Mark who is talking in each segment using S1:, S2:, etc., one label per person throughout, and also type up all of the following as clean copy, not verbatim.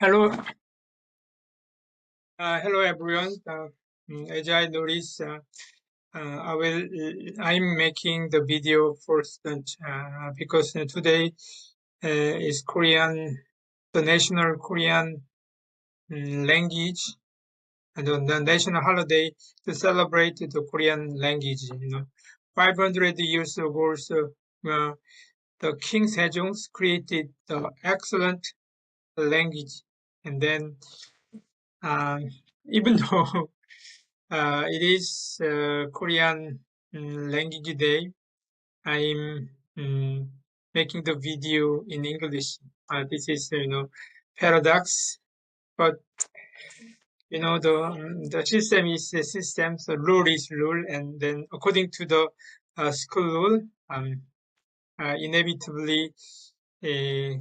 S1: Hello, hello everyone. As I noticed, I'm making the video for students because today is the national Korean language, and the national holiday to celebrate the Korean language. 500 years ago, uh, the King Sejongs created the excellent language, and then um, even though it is Korean language day. I'm making the video in English. This is, paradox, but the system is the system, the rule is rule, and then according to the school rule, inevitably, uh,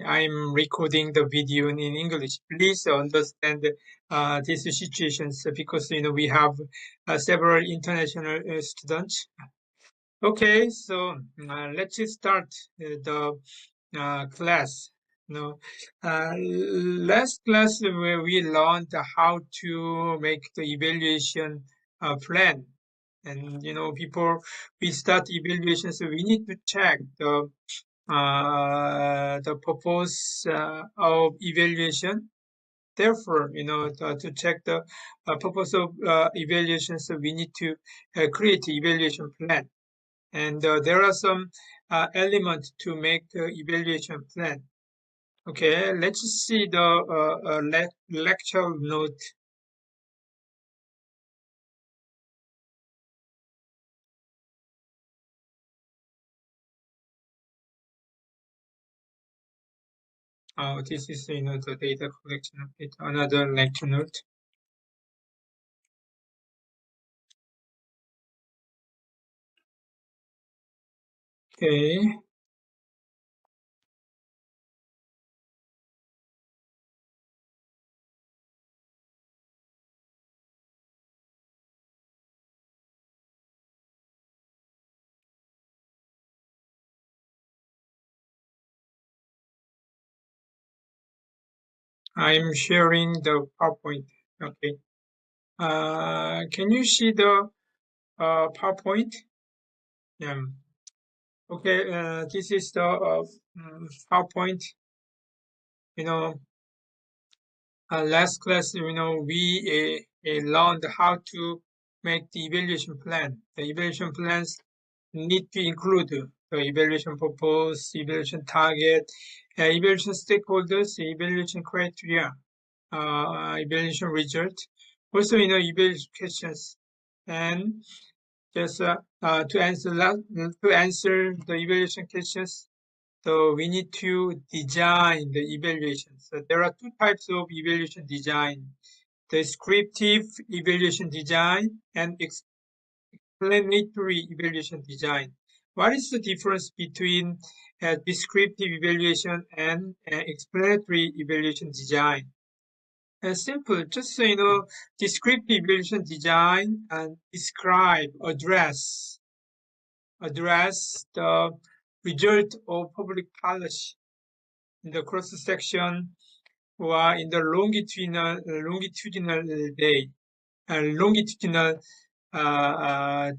S1: I'm recording the video in English. Please understand these situations because we have several international students. Okay, so let's just start the class. No, last class where we learned how to make the evaluation plan, and before we start evaluation, so we need to check the purpose of evaluation. Therefore, to check the purpose of evaluation, so we need to create an evaluation plan. And there are some elements to make evaluation plan. Okay, let's see the lecture note. This is the data collection update. Another lecture note. Okay. I'm sharing the PowerPoint. Okay. Can you see the PowerPoint? Yeah. Okay. This is the PowerPoint. You know, last class, we learned how to make the evaluation plan. The evaluation plans need to include the evaluation purpose, evaluation target, evaluation stakeholders, evaluation criteria, evaluation result, also evaluation questions, and just to answer the evaluation questions. So we need to design the evaluation. So there are two types of evaluation design: descriptive evaluation design and explanatory evaluation design. What is the difference between descriptive evaluation and explanatory evaluation design? Simple, just so descriptive evaluation design and address the result of public policy in the cross section or in the longitudinal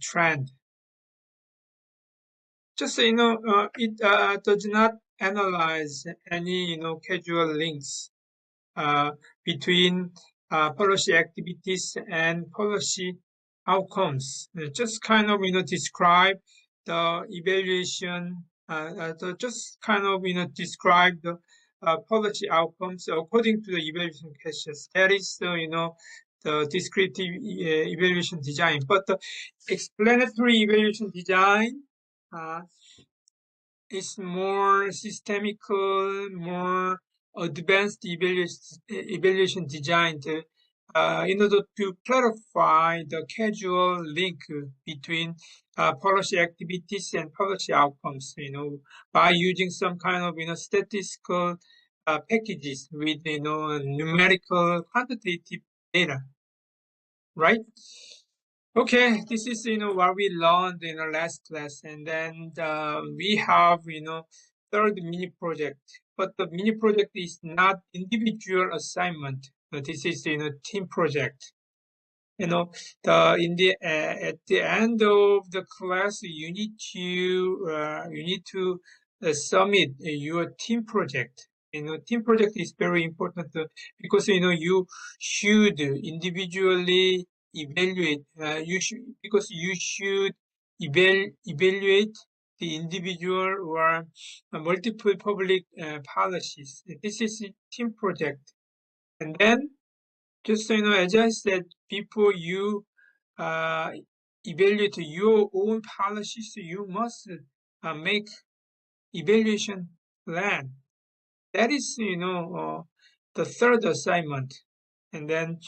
S1: trend. Just so it does not analyze any casual links between policy activities and policy outcomes. Just kind of describe the evaluation. Just kind of describe the policy outcomes according to the evaluation questions. That is the descriptive evaluation design. But the explanatory evaluation design uh, is more systemical, more advanced evaluation designed in order to clarify the causal link between policy activities and policy outcomes, by using some kind of, statistical packages with, numerical quantitative data, right? Okay, this is what we learned in the last class, and then we have third mini project. but the mini project is not individual assignment. This is team project. At the end of the class, you need to submit your team project. Team project is very important because you should individually evaluate. You should evaluate the individual or multiple public policies. This is a team project, and then just as I said, before you uh, evaluate your own policies, you must make evaluation plan. That is, the third assignment. And then,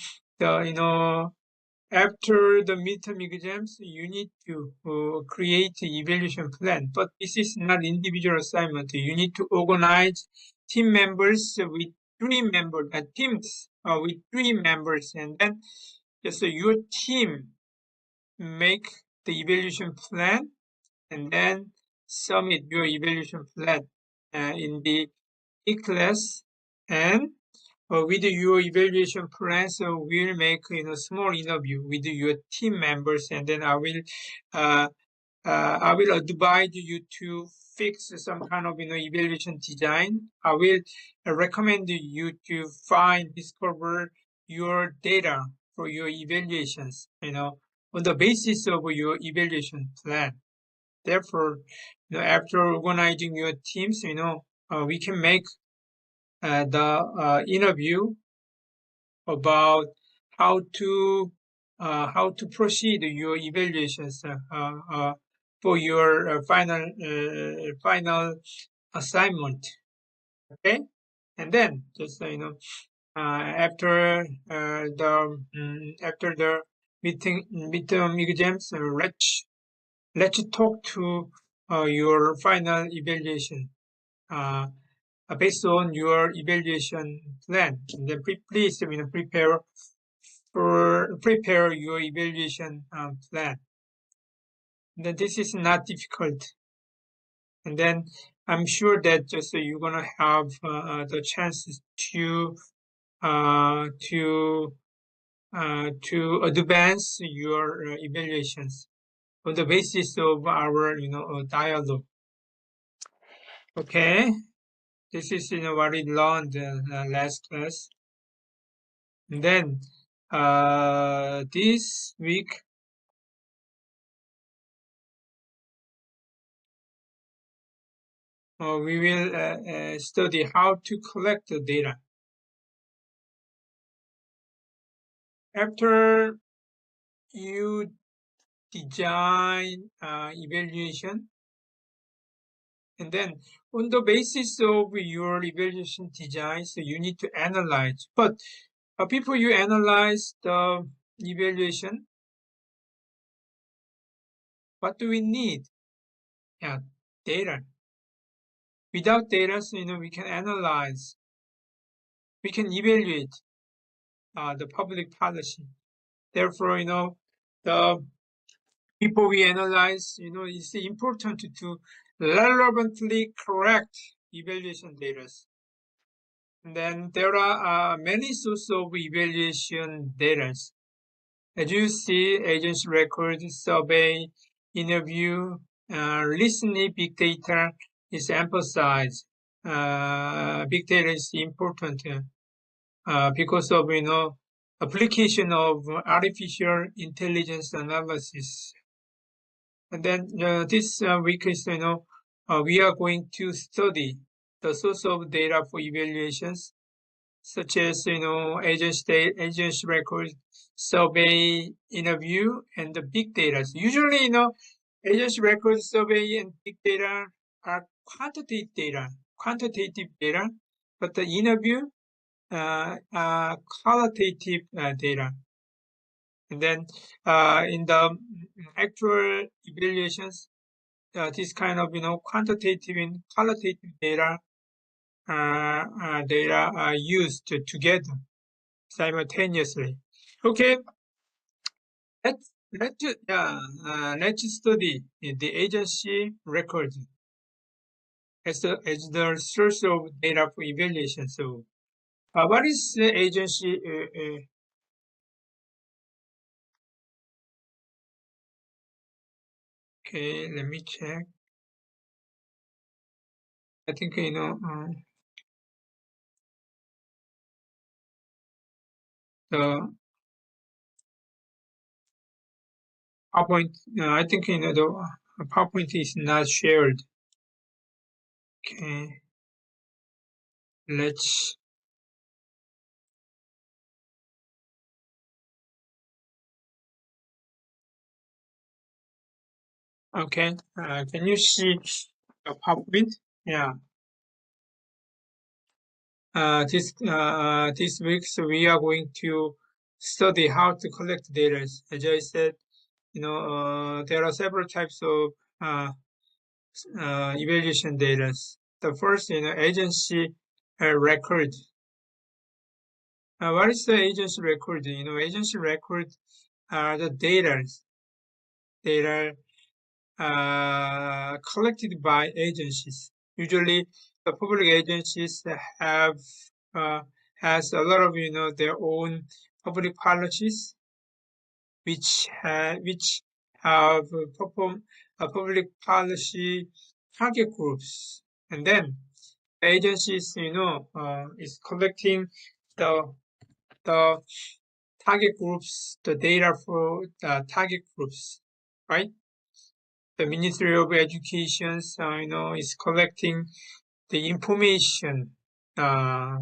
S1: after the midterm exams, you need to create an evaluation plan. But this is not individual assignment. You need to organize team members with teams with 3 members, and then just your team make the evaluation plan, and then submit your evaluation plan in the class, and with your evaluation plan, so we'll make small interview with your team members, and then uh, I will advise you to fix some kind of evaluation design. I will recommend you to discover your data for your evaluations, on the basis of your evaluation plan. Therefore, after organizing your teams, we can make the interview about how to proceed your evaluations for your final assignment. Okay, and then just after the midterm exams, let's talk to your final evaluation. Based on your evaluation plan. And then please prepare your evaluation plan. And then this is not difficult. And then I'm sure that just you're gonna have the chances uh, to to advance your evaluations on the basis of our dialogue. Okay, this is what we learned last class. And then this week we will study how to collect the data. After you design evaluation, and then on the basis of your evaluation design, so you need to analyze. But before you analyze the evaluation, what do we need? Yeah, data. Without data, so, we can analyze, we can evaluate the public policy. Therefore, the people we analyze, it's important to relevantly correct evaluation data. And then there are many sources of evaluation data. As you see, agency record, survey, interview, listening, big data is emphasized. Big data is important because of application of artificial intelligence analysis. And then this week is we are going to study the source of data for evaluations, such as agency record, survey, interview, and the big data. So usually agency record, survey, and big data are quantitative data, but the interview qualitative data. And then in the actual evaluations, this kind of quantitative and qualitative data are used together simultaneously. Okay, let's study the agency record. as the source of data for evaluation. So, what is the agency? Okay, let me check. I think the PowerPoint. I think the PowerPoint is not shared. Okay, let's. Okay, can you see the PowerPoint? Yeah. This week, so we are going to study how to collect data. As I said, there are several types of uh, evaluation data. The first, agency record. What is the agency record? Agency record are the data collected by agencies. Usually, the public agencies have uh, has a lot of their own public policies, which have perform public policy target groups, and then agencies is collecting the the target groups, the data for the target groups, right? The Ministry of Education, is collecting the information,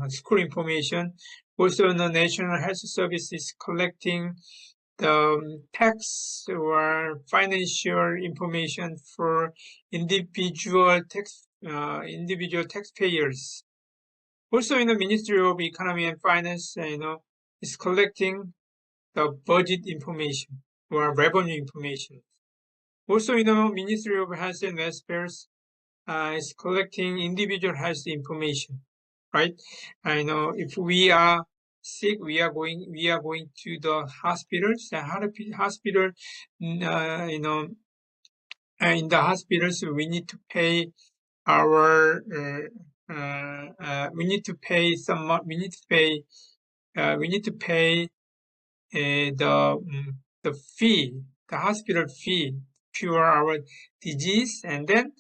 S1: school information. Also, the National Health Service is collecting the tax or financial information for individual taxpayers. Also, Ministry of Economy and Finance, is collecting the budget information or revenue information. Also, Ministry of Health and Welfare is collecting individual health information, right? I know if we are sick, we are going to the hospitals. The hospital, in the hospitals, we need to pay our, we need to pay we need to pay the fee, the hospital fee, cure our disease, and then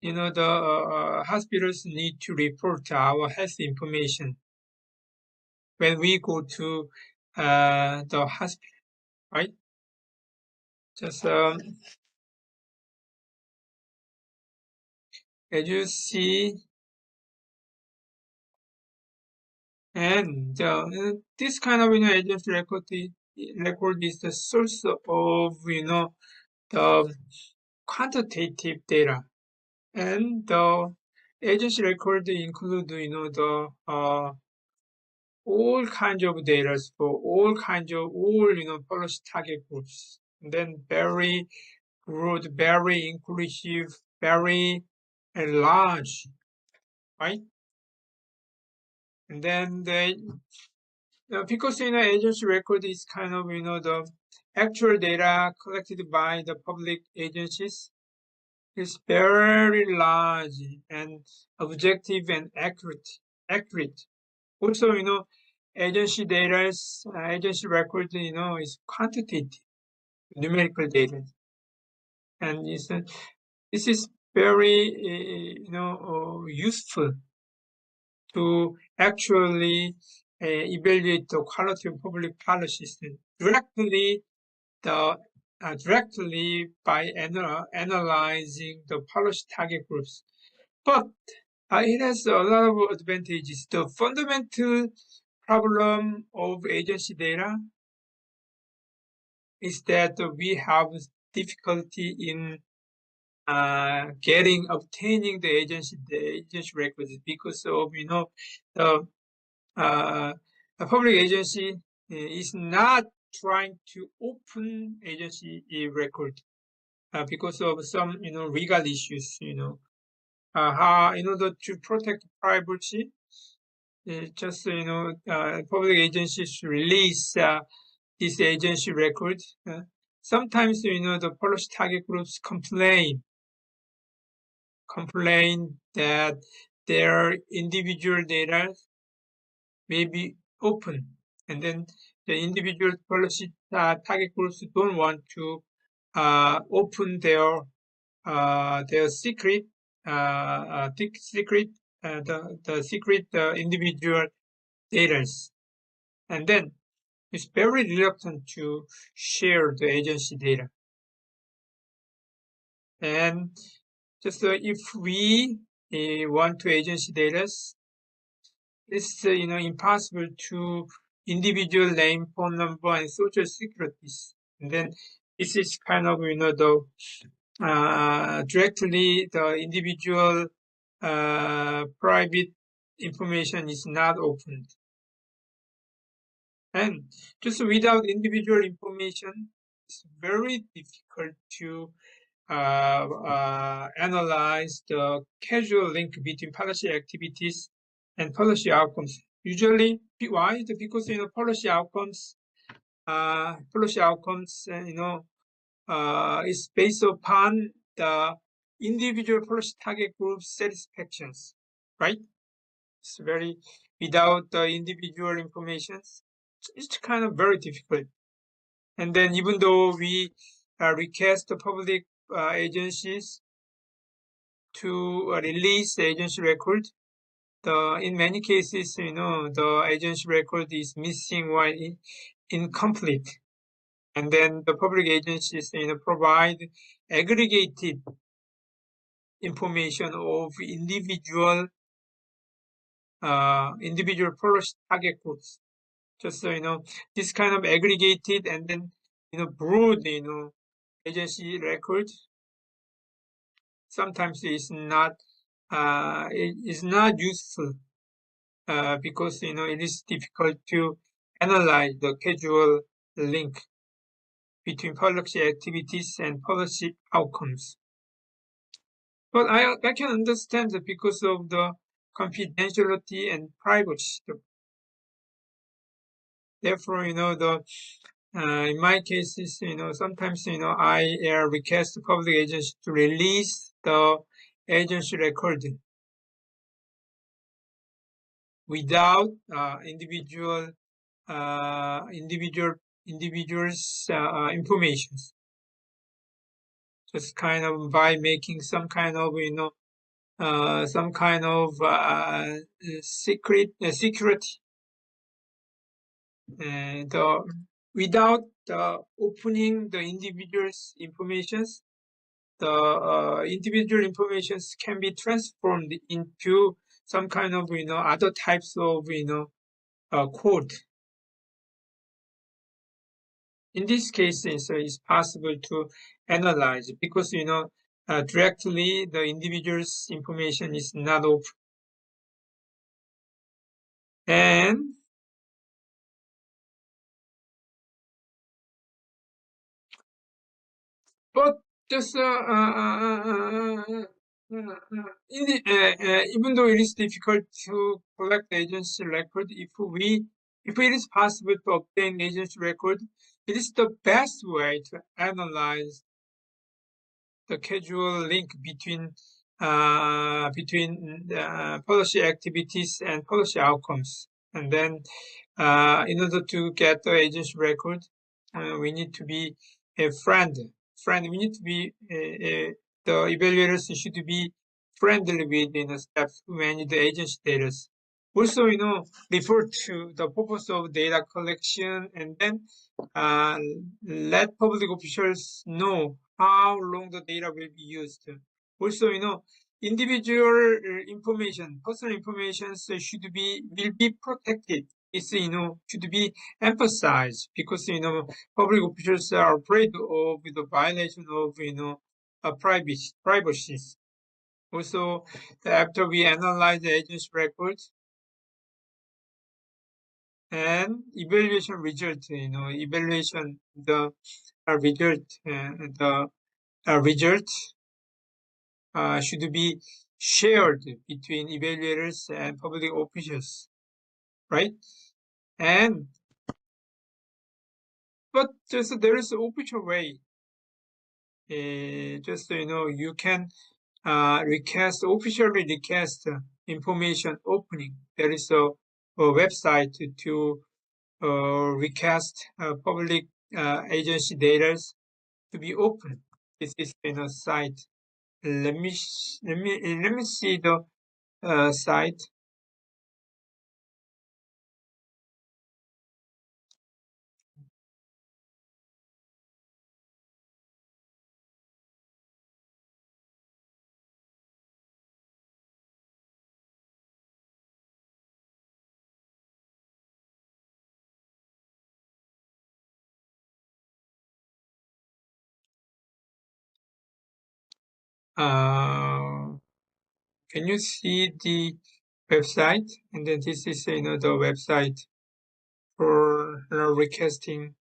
S1: the hospitals need to report our health information when we go to the hospital, right? Just as you see, and this kind of agency record is the source of the quantitative data, and the agency record include the all kinds of data for all policy target groups. And then very broad, very inclusive, very large, right? And then because agency record is kind of the actual data collected by the public agencies is very large and objective and accurate. Also, agency data, agency record, is quantitative, numerical data, and this is very, useful to actually evaluate the quality of public policies the directly by analyzing the policy target groups. But it has a lot of advantages. The fundamental problem of agency data is that we have difficulty in obtaining the agency records because of the a public agency is not trying to open agency record because of some legal issues. How in order to protect privacy, just public agencies release this agency record. Sometimes the policy target groups complain that their individual data may be open, and then the individual policy target groups don't want to open their secret, the secret individual data, and then it's very reluctant to share the agency data. And just if we want to agency data, it's impossible to individual name, phone number, and social securities. And then this is kind of the directly the individual private information is not opened. And just without individual information, it's very difficult to analyze the causal link between policy activities and policy outcomes. Usually, why? Because policy outcomes, is based upon the individual policy target group satisfactions, right? It's very without the individual information, it's kind of very difficult. And then even though we request the public agencies to release the agency record, in many cases, the agency record is missing or incomplete. And then the public agencies, provide aggregated information of individual policy target groups. Just this kind of aggregated and then broad agency record sometimes is not useful because it is difficult to analyze the causal link between policy activities and policy outcomes. But I can understand that because of the confidentiality and privacy. Therefore, in my cases, sometimes, I request the public agency to release the agency record without individuals information. Just kind of by making some kind of security. Without opening the individual's information, the individual information can be transformed into some kind of other types of code. In this case, it's possible to analyze because directly the individual's information is not open. And but just even though it is difficult to collect agency record, if it is possible to obtain agency record, it is the best way to analyze the causal link between policy activities and policy outcomes. And then, in order to get the agency record, we need to be a friend. We need to be the evaluators should be friendly with staff who manage the agency data. Also, refer to the purpose of data collection, and then let public officials know how long the data will be used. Also, individual information, personal information will be protected. It's should be emphasized because public officials are afraid of the violation of privacy. Also, after we analyze the agency records and evaluation result, evaluation the result should be shared between evaluators and public officials, right? And but just there is an official way. Just you can officially request information opening. There is a website to request public agency data to be open. This is site. Let me see the site. Can you see the website? And then this is the website for requesting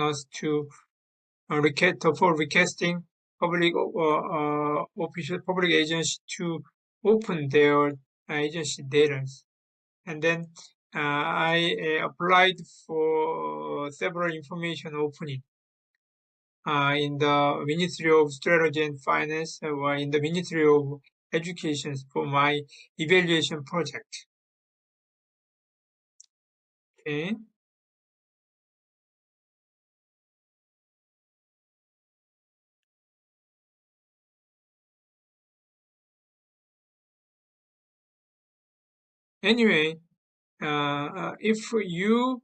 S1: us to requesting public official public agency to open their agency data. And then I applied for several information opening in the Ministry of Strategy and Finance or in the Ministry of Education for my evaluation project. Okay. Anyway, if you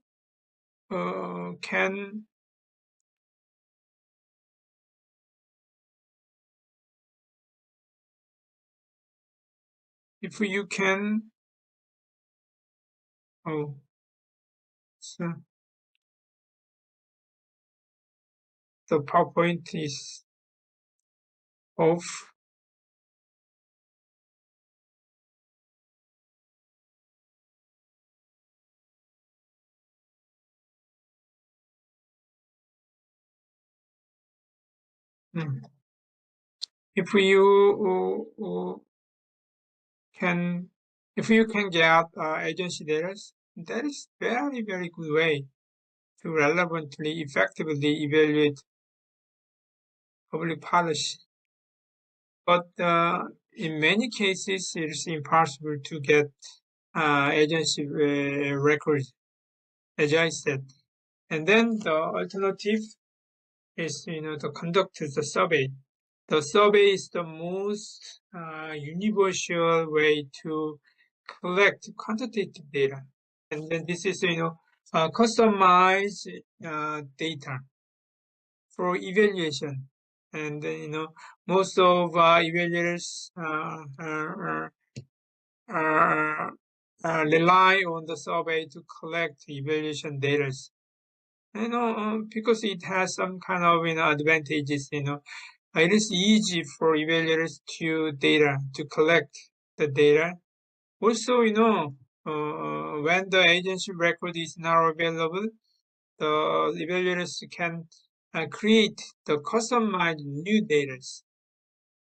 S1: can oh, so the PowerPoint is off. Hmm. If you can get agency data, that is very, very good way to relevantly, effectively evaluate public policy. But in many cases, it is impossible to get agency records, as I said. And then the alternative is, to conduct the survey. The survey is the most universal way to collect quantitative data. And then this is, customized data for evaluation. And, most of evaluators rely on the survey to collect evaluation data. Because it has some kind of, advantages, it is easy for evaluators to collect the data. Also, when the agency record is not available, the evaluators can create the customized new data,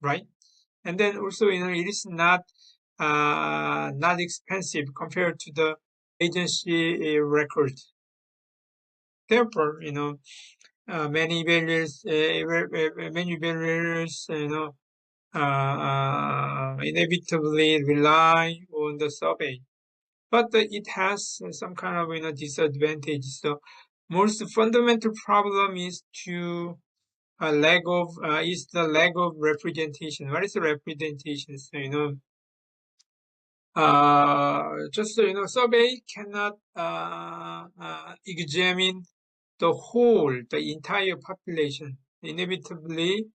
S1: right? And then also, it is not expensive compared to the agency record. Therefore, many evaluators, inevitably rely on the survey. But it has some kind of disadvantage. So most fundamental problem is the lack of representation. What is the representation? So, just survey cannot examine the entire population. Inevitably,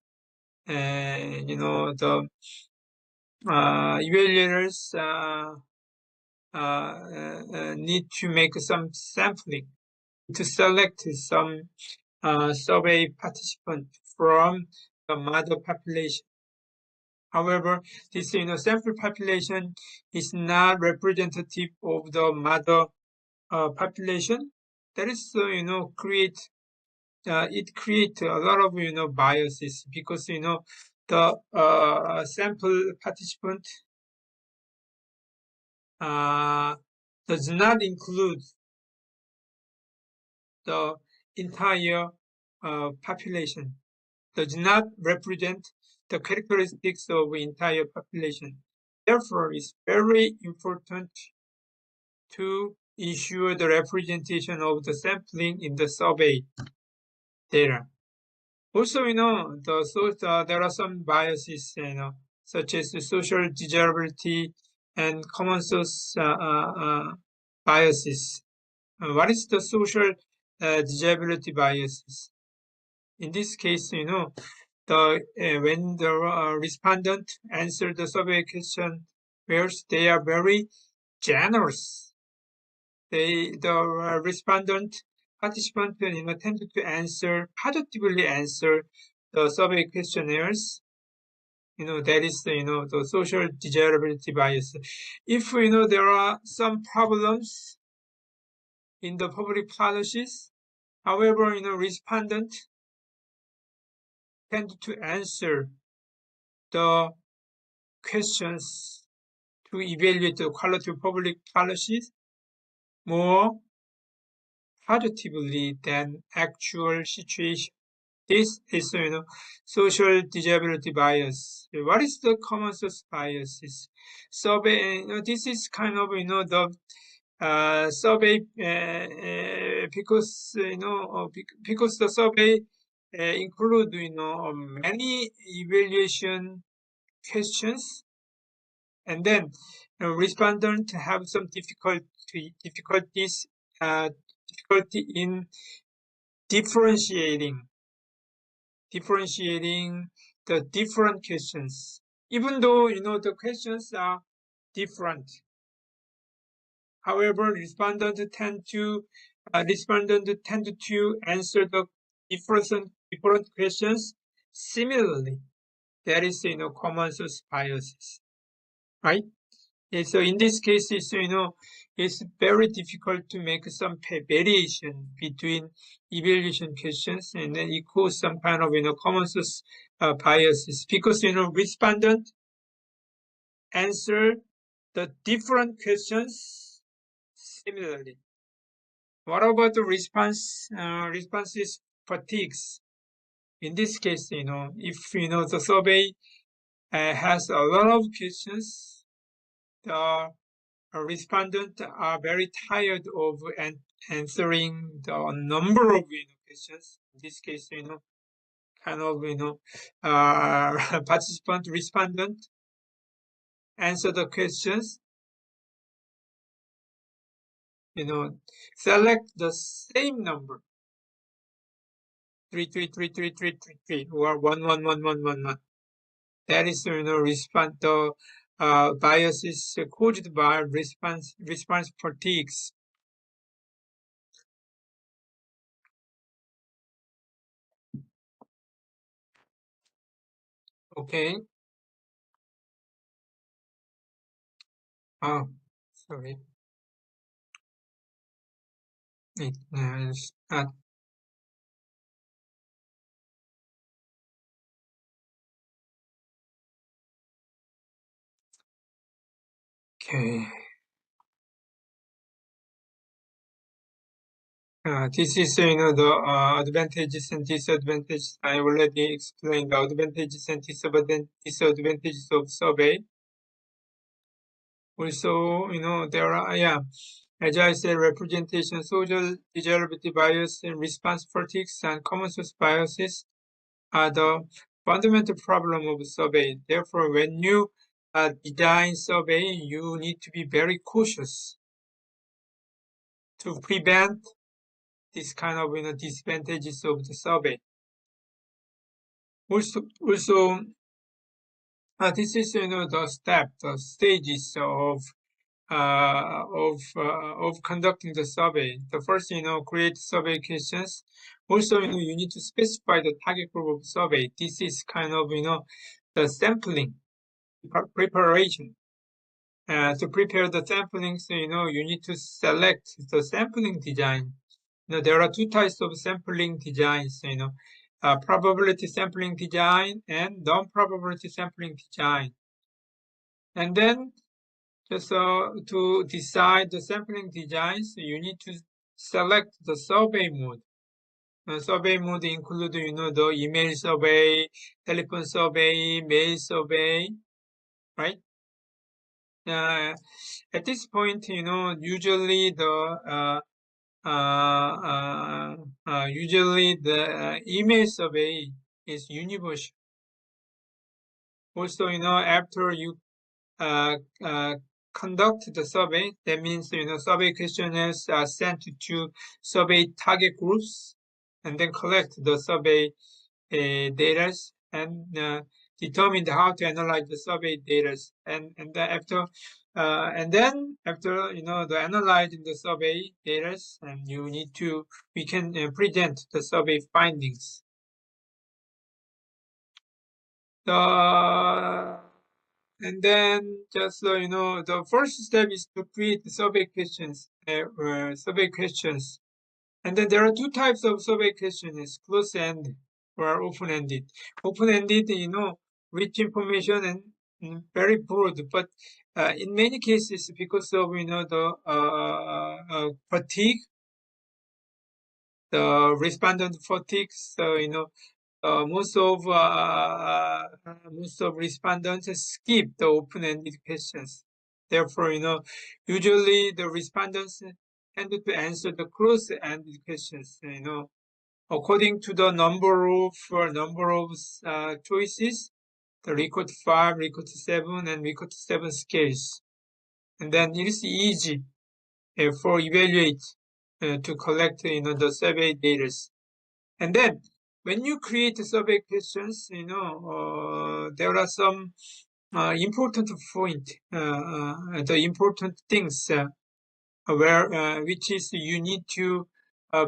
S1: the evaluators need to make some sampling to select some survey participants from the mother population. However, this sample population is not representative of the mother population. That is, it creates a lot of biases because the sample participant does not include the entire population. does not represent the characteristics of entire population. Therefore, it's very important to ensure the representation of the sampling in the survey data. Also, there are some biases, such as the social desirability and common source biases. What is the social desirability biases? In this case, when the respondent answer the survey question, whereas they are very generous, the respondent participant tend to positively answer the survey questionnaires. That is the social desirability bias. If there are some problems in the public policies, however, respondent tend to answer the questions to evaluate the quality of public policies more positively than actual situation. This is, social desirability bias. What is the common source bias? Survey. This is kind of, the survey because the survey include, many evaluation questions, and then respondents have some difficulties difficulty in differentiating the different questions, even though the questions are different. However, respondents tend to answer the different questions similarly. That is common source biases, right? So in this case, it's very difficult to make some variation between evaluation questions, and then equals some kind of common source biases, because respondent answer the different questions similarly. What about the responses fatigues? In this case, if the survey has a lot of questions, the respondents are very tired of answering the number of questions. In this case, kind of participant respondent answer the questions. Select the same number, 3333333 or 111111. That is response the bias is caused by response fatigues. Okay. Oh, sorry. It's not. Okay. This is the advantages and disadvantages. I already explained the advantages and disadvantages of survey. Also, there are, as I said, representation, social desirability bias, and response fatigues, and common source biases are the fundamental problem of survey. Therefore, when you design survey, you need to be very cautious to prevent this kind of disadvantages of the survey. Also, this is the stages of conducting the survey. The first, create survey questions. Also, you need to specify the target group of survey. This is kind of the sampling preparation. To prepare the sampling, so you need to select the sampling design. There are two types of sampling designs. Probability sampling design and non-probability sampling design. And then just to decide the sampling designs, you need to select the survey mode. survey mode include, the email survey, telephone survey, mail survey, right? At this point, usually the email survey is universal. Also, after you uh, uh, conduct the survey, that means, survey questionnaires are sent to survey target groups and then collect the survey data and determine how to analyze the survey data. And then after the analyzing the survey data, and we can present the survey findings. And then just the first step is to create the survey questions. And then there are two types of survey questions: closed-ended or open-ended. Open-ended, rich information and very broad, but in many cases, because of the fatigue, the respondent fatigue, so most of respondents skip the open-ended questions. Therefore, usually the respondents tend to answer the closed-ended questions. According to the number of choices, the Likert 5, Likert 7, and Likert 7 scales, and then it is easy for evaluate to collect the survey data. And then when you create survey questions, there are some important point, the important things which is you need to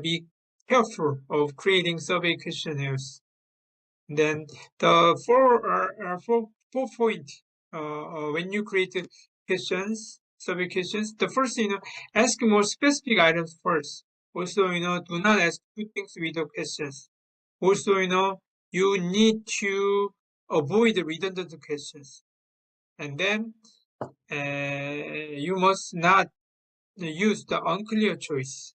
S1: be careful of creating survey questionnaires. Then the four point when you create survey questions. The first, ask more specific items first. Also, do not ask two things with the questions. Also, you need to avoid redundant questions. And then you must not use the unclear choice.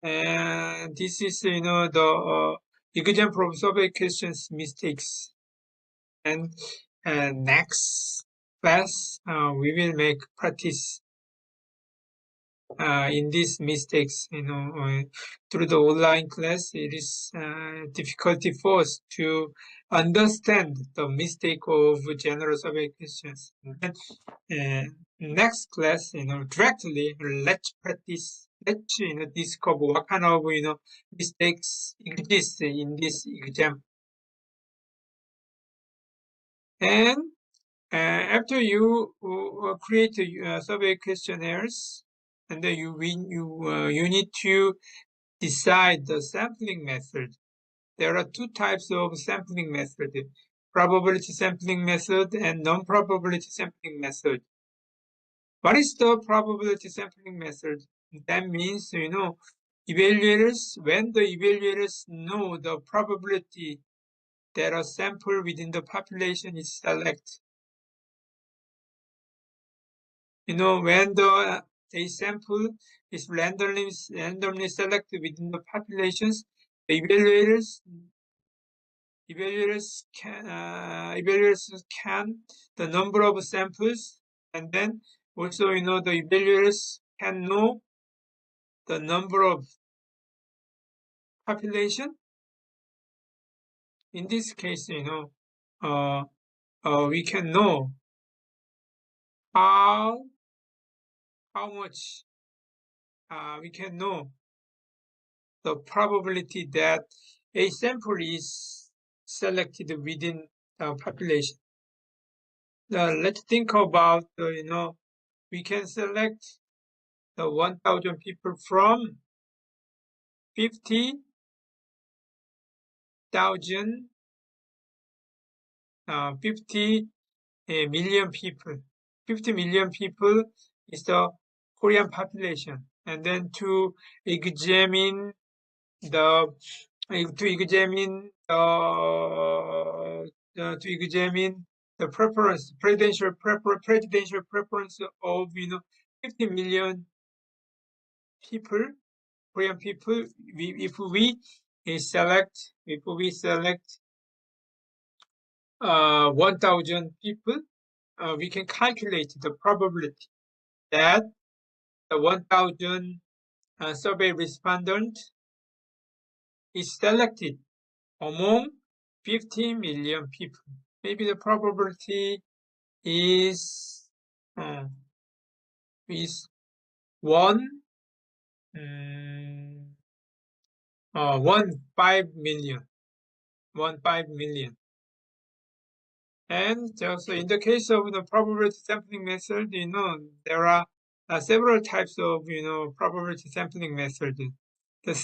S1: And this is, the example of survey questions mistakes. And next class, we will make practice in these mistakes. Through the online class, it is difficulty for us to understand the mistake of general survey questions. And next class, directly let's practice. Let's discover what kind of mistakes exist in this exam. And after you create survey questionnaires, and then you need to decide the sampling method. There are two types of sampling method: probability sampling method and non-probability sampling method. What is the probability sampling method? That means, evaluators, when the evaluators know the probability that a sample within the population is selected. When a sample is randomly selected within the populations, the evaluators can the number of samples, and then also the evaluators can know the number of population. In this case, we can know how much we can know the probability that a sample is selected within the population. Let's think about, we can select the 1,000 people from 50,000 50 million people. 50 million people is the Korean population. And then to examine the presidential preference of 50 million people Korean people, if we select 1,000 people, we can calculate the probability that the 1,000 survey respondent is selected among 50 million people. Maybe the probability is one 5 million. And also in the case of the probability sampling method, there are several types of probability sampling method. The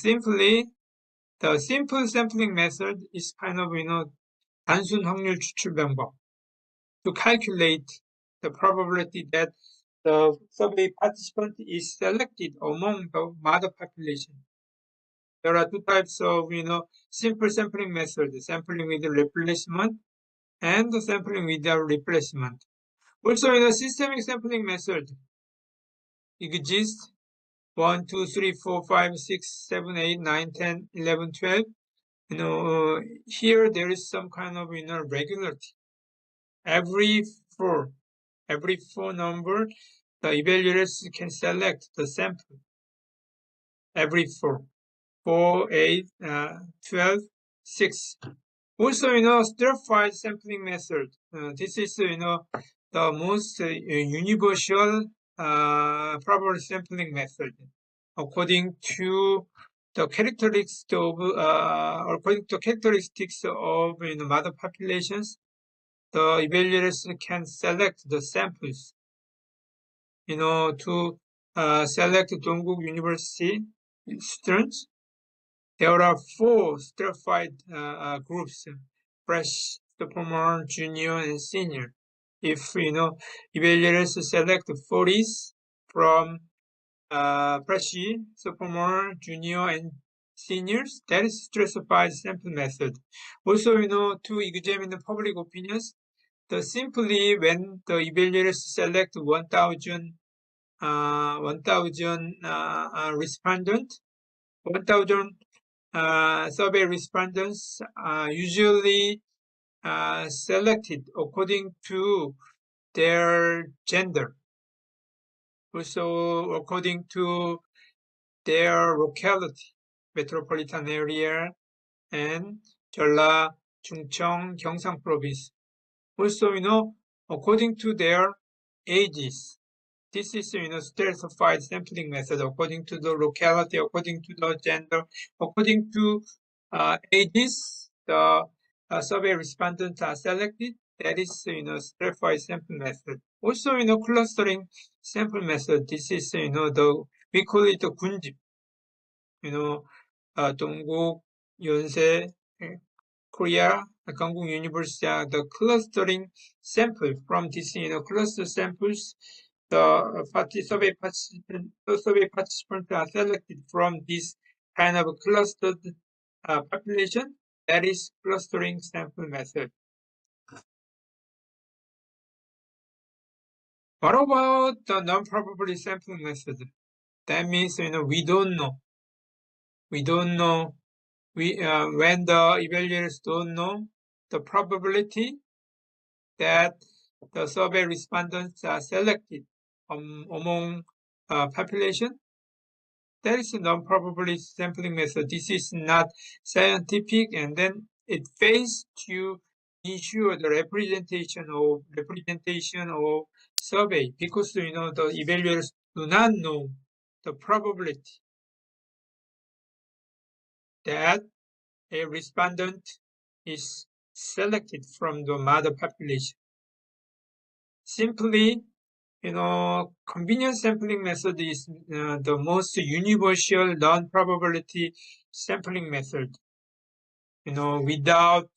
S1: simple sampling method is kind of 단순 확률 추출 방법 to calculate the probability that the survey participant is selected among the mother population. There are two types of simple sampling method: sampling with replacement and sampling without replacement. Also, systemic sampling method exists 1, 2, 3, 4, 5, 6, 7, 8, 9, 10, 11, 12. Here there is some kind of regularity. Every four number, the evaluators can select the sample. Every 4, 8, 12, 6. Also, stratified sampling method. This is, the most universal probability sampling method. According to the characteristics of mother populations, the evaluators can select the samples. To select Dongguk University students, there are 4 stratified groups: fresh, sophomore, junior, and senior. If evaluators select 40s from freshie, sophomore, junior, and seniors, that is stratified sample method. Also, to examine the public opinions, simply when the evaluators select 1,000 respondent, 1,000 survey respondents are usually selected according to their gender, also according to their locality, metropolitan area, and Jeolla, Chungcheong, Gyeongsang province. Also, according to their ages. This is, stratified sampling method according to the locality, according to the gender, according to ages. The survey respondents are selected. That is, stratified sample method. Also, clustering sample method. This is, we call it the 군집. 동국, 연세, Korea, Gangwon University, the clustering sample from this, cluster samples. The survey participants are selected from this kind of clustered population. That is clustering sample method. What about the non-probability sampling method? That means we don't know. When the evaluators don't know the probability that the survey respondents are selected among population, that is a non-probability sampling method. This is not scientific, and then it fails to ensure the representation of survey, because the evaluators do not know the probability that a respondent is selected from the mother population. Simply, convenience sampling method is the most universal non-probability sampling method. Without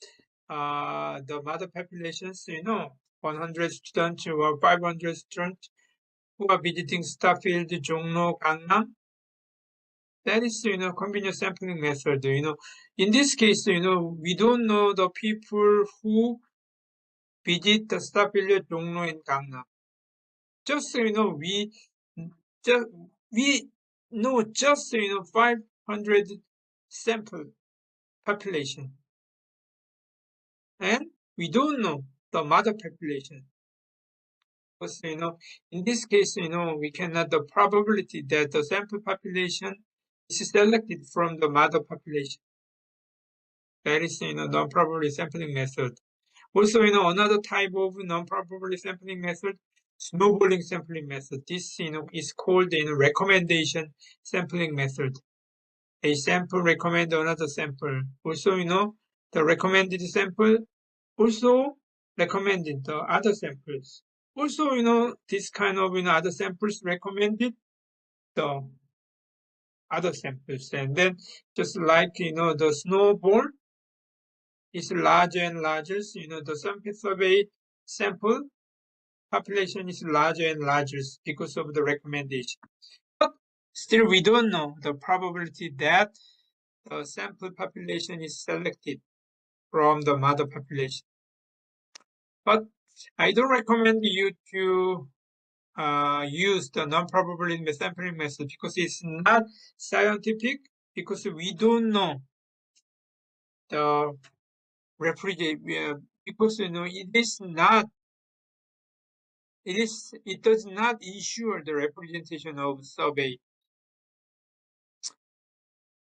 S1: the mother populations, 100 students or 500 students who are visiting Starfield, Jongno, Gangnam, that is, convenience sampling method. In this case, we don't know the people who visit the Starfield, Jongno, and Gangnam. Just, we know just 500 sample population, and we don't know the mother population. Because in this case, we cannot the probability that the sample population is selected from the mother population. That is non-probability sampling method. Also, another type of non-probability sampling method, snowballing sampling method. This is called recommendation sampling method. A sample recommend another sample. Also, the recommended sample also recommended the other samples. Also, this kind of other samples recommended the other samples. And then just like the snowball is larger and larger, the sample survey sample population is larger and larger because of the recommendation. But still we don't know the probability that the sample population is selected from the mother population. But I don't recommend you to use the non-probability sampling method because it's not scientific, because we don't know the because it does not ensure the representation of survey.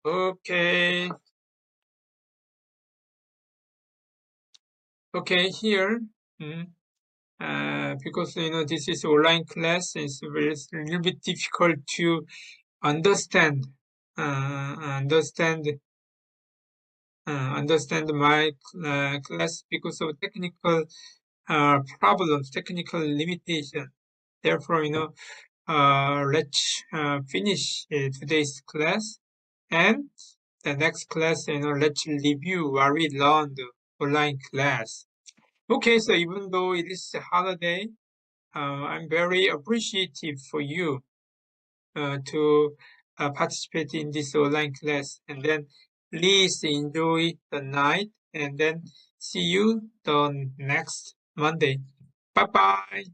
S1: Okay. Okay, here, because this is online class, it's a little bit difficult to understand my class because of technical problems, technical limitation. Therefore, let's finish today's class, and the next class, let's review what we learned online class. Okay, so even though it is a holiday, I'm very appreciative for you to participate in this online class. And then please enjoy the night, and then see you the next Monday. Bye bye.